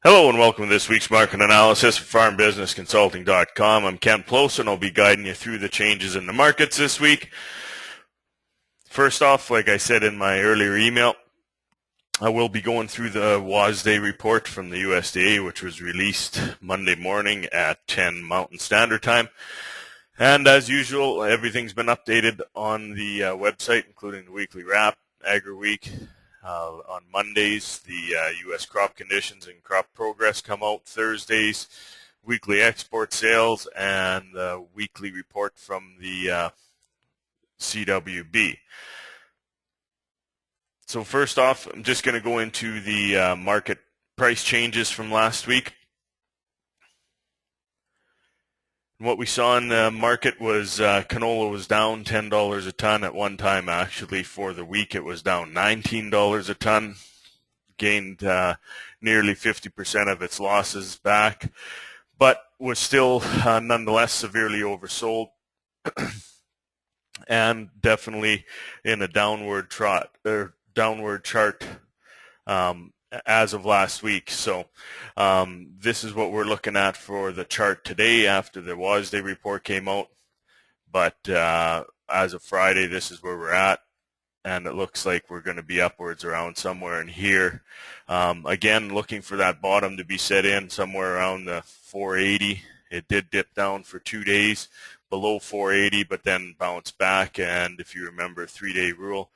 Hello and welcome to this week's market analysis from FarmBusinessConsulting.com. I'm Kent Plosa and I'll be guiding you through the changes in the markets this week. First off, like I said in my earlier email, I will be going through the Wasde report from the USDA, which was released Monday morning at 10 Mountain Standard Time. And as usual, everything's been updated on the website, including the weekly wrap, Agri-Week. On Mondays, the U.S. crop conditions and crop progress come out. Thursdays, weekly export sales and the weekly report from the CWB. So first off, I'm just going to go into the market price changes from last week. What we saw in the market was canola was down $10 a ton at one time. Actually, for the week, it was down $19 a ton. Gained nearly 50% of its losses back, but was still nonetheless severely oversold and definitely in a downward chart as of last week. So this is what we're looking at for the chart today after the Wasde report came out. But as of Friday, this is where we're at. And it looks like we're going to be upwards around somewhere in here. Again, looking for that bottom to be set in somewhere around the 480. It did dip down for 2 days below 480, but then bounced back. And if you remember, 3-day rule,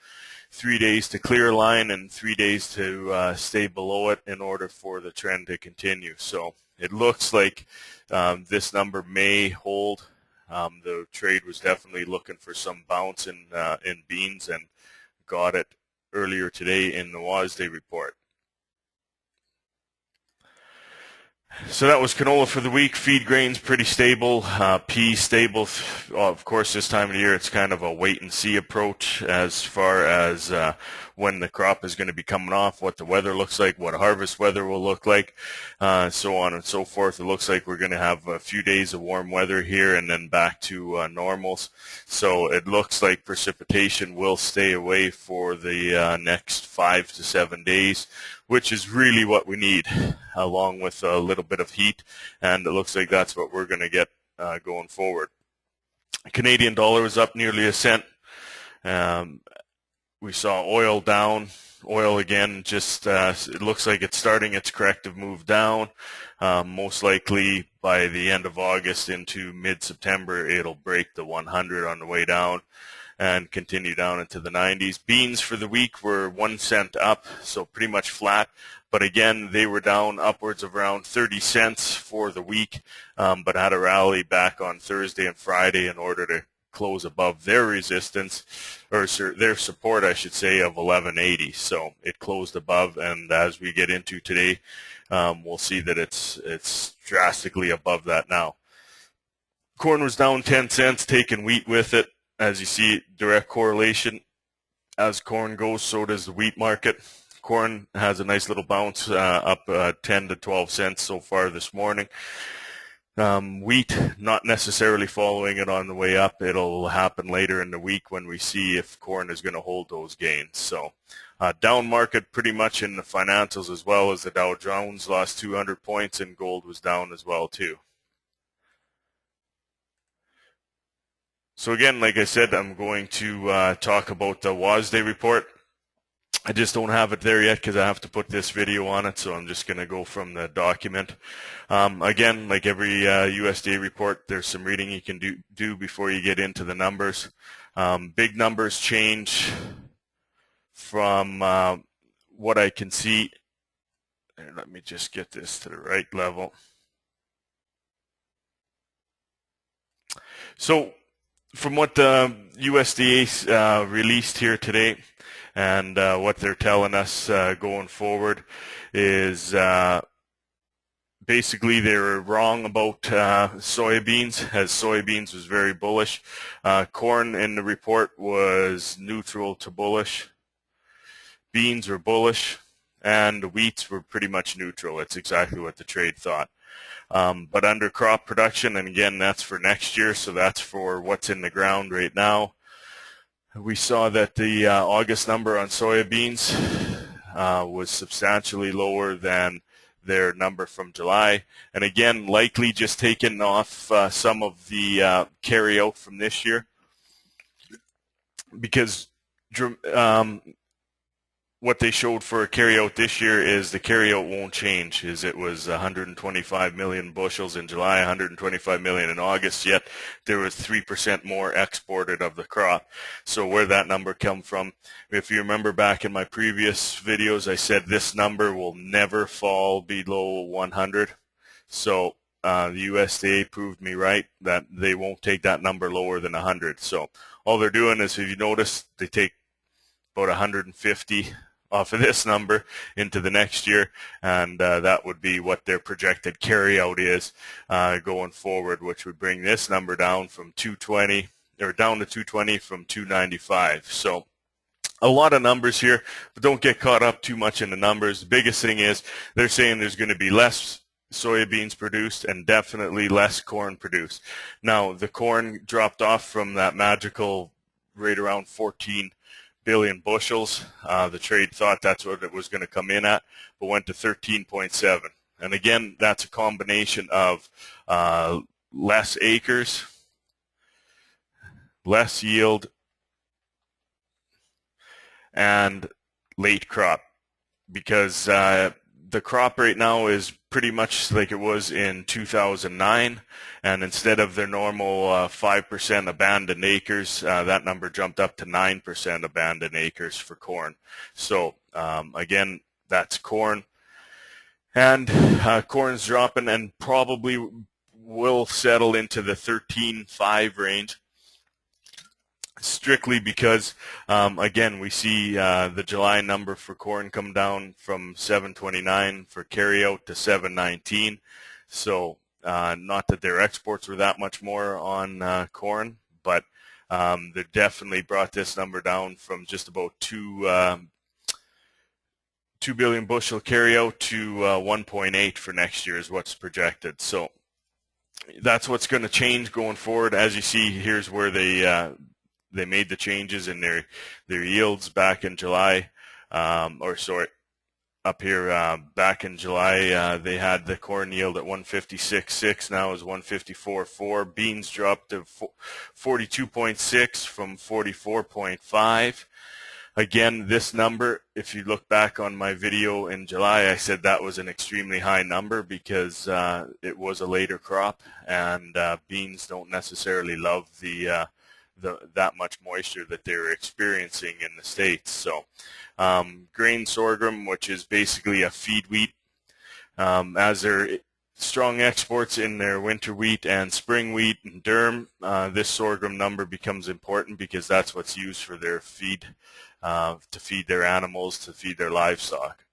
3 days to clear a line and 3 days to stay below it in order for the trend to continue. So it looks like this number may hold. The trade was definitely looking for some bounce in beans and got it earlier today in the Wasde report. So that was canola for the week. Feed grains pretty stable. Peas stable. Of course, this time of the year it's kind of a wait and see approach as far as when the crop is going to be coming off, what the weather looks like, what harvest weather will look like, so on and so forth. It looks like we're going to have a few days of warm weather here and then back to normals. So it looks like precipitation will stay away for the next 5 to 7 days, which is really what we need, along with a little bit of heat, and it looks like that's what we're going to get going forward. Canadian dollar is up nearly a cent. We saw oil down. Oil again, just it looks like it's starting its corrective move down. Most likely by the end of August into mid-September, it'll break the 100 on the way down and continue down into the 90s. Beans for the week were 1 cent up, so pretty much flat. But again, they were down upwards of around 30 cents for the week, but had a rally back on Thursday and Friday in order to close above their resistance, or their support, I should say, of 11.80. So it closed above, and as we get into today, we'll see that it's drastically above that now. Corn was down 10 cents, taking wheat with it. As you see, direct correlation. As corn goes, so does the wheat market. Corn has a nice little bounce up 10 to 12 cents so far this morning. Wheat, not necessarily following it on the way up. It'll happen later in the week when we see if corn is going to hold those gains. So down market pretty much in the financials, as well as the Dow Jones lost 200 points and gold was down as well too. So again, like I said, I'm going to talk about the Wasde report. I just don't have it there yet because I have to put this video on it, so I'm just going to go from the document. Again, like every USDA report, there's some reading you can do before you get into the numbers. Big numbers change from what I can see. Let me just get this to the right level. So from what the USDA released here today, and what they're telling us going forward is basically they were wrong about soybeans, as soybeans was very bullish. Corn in the report was neutral to bullish. Beans were bullish, and the wheats were pretty much neutral. It's exactly what the trade thought. But under crop production, and again, that's for next year, so that's for what's in the ground right now. We saw that the August number on soybeans was substantially lower than their number from July. And again, likely just taking off some of the carry out from this year, because what they showed for a carryout this year is the carryout won't change. Is it was 125 million bushels in July, 125 million in August, yet there was 3% more exported of the crop. So where that number come from, if you remember back in my previous videos, I said this number will never fall below 100. So the USDA proved me right that they won't take that number lower than 100. So all they're doing is, if you notice, they take about 150 off of this number into the next year, and that would be what their projected carryout is going forward, which would bring this number down from 220, or down to 220 from 295. So a lot of numbers here, but don't get caught up too much in the numbers. The biggest thing is they're saying there's going to be less soybeans produced and definitely less corn produced. Now, the corn dropped off from that magical right around 14 billion bushels. The trade thought that's what it was going to come in at, but went to 13.7. And again, that's a combination of less acres, less yield, and late crop, because the crop right now is pretty much like it was in 2009, and instead of their normal 5% abandoned acres, that number jumped up to 9% abandoned acres for corn. So again, that's corn, and corn's dropping and probably will settle into the 13.5 range, strictly because again, we see the July number for corn come down from 729 for carryout to 719. So not that their exports were that much more on corn, but they definitely brought this number down from just about 2 billion bushel carryout to 1.8 for next year is what's projected. So that's what's going to change going forward. As you see, here's where they made the changes in their yields back in July, up here back in July, they had the corn yield at 156.6. Now is 154.4. Beans dropped to 42.6 from 44.5. Again, this number, if you look back on my video in July, I said that was an extremely high number because it was a later crop, and beans don't necessarily love that much moisture that they're experiencing in the States. So grain sorghum, which is basically a feed wheat, as their strong exports in their winter wheat and spring wheat and durum, this sorghum number becomes important because that's what's used for their feed, to feed their animals, to feed their livestock.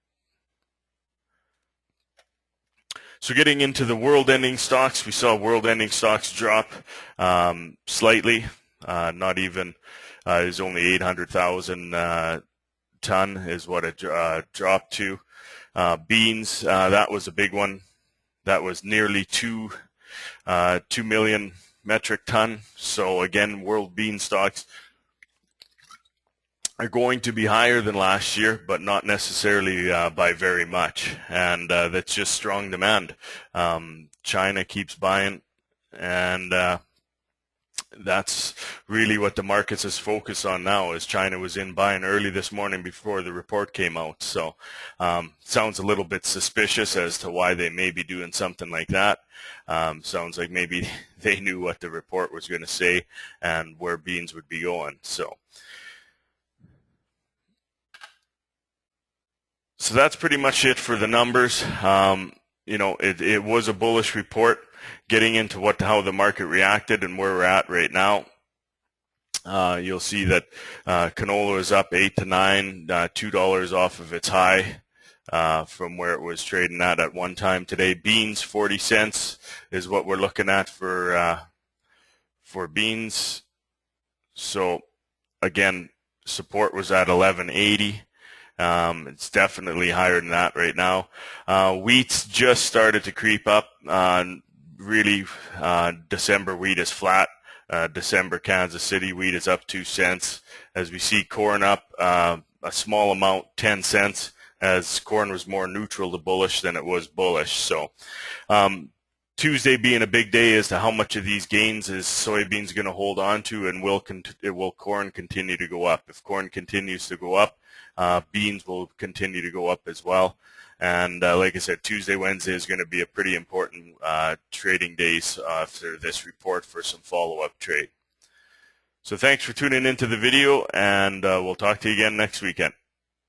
So getting into the world-ending stocks, we saw world-ending stocks drop slightly. Not even, is only 800,000 ton is what it dropped to. Beans, that was a big one. That was nearly 2 million metric ton. So again, world bean stocks are going to be higher than last year, but not necessarily by very much. And that's just strong demand. China keeps buying, and that's really what the markets is focused on now, is China was in buying early this morning before the report came out. So sounds a little bit suspicious as to why they may be doing something like that. Sounds like maybe they knew what the report was going to say and where beans would be going. So that's pretty much it for the numbers. You know, it was a bullish report. Getting into how the market reacted and where we're at right now, you'll see that canola is up 8 to 9, $2 off of its high from where it was trading at one time today. Beans, 40 cents is what we're looking at for beans. So again, support was at 11.80. It's definitely higher than that right now. Wheat's just started to creep up. Really, December wheat is flat. December Kansas City wheat is up 2 cents. As we see corn up a small amount, 10 cents. as corn was more neutral to bullish than it was bullish. So Tuesday being a big day as to how much of these gains is soybeans going to hold on to, and will corn continue to go up? If corn continues to go up, beans will continue to go up as well. And like I said, Tuesday, Wednesday is going to be a pretty important trading days after this report for some follow-up trade. So thanks for tuning into the video, and we'll talk to you again next weekend.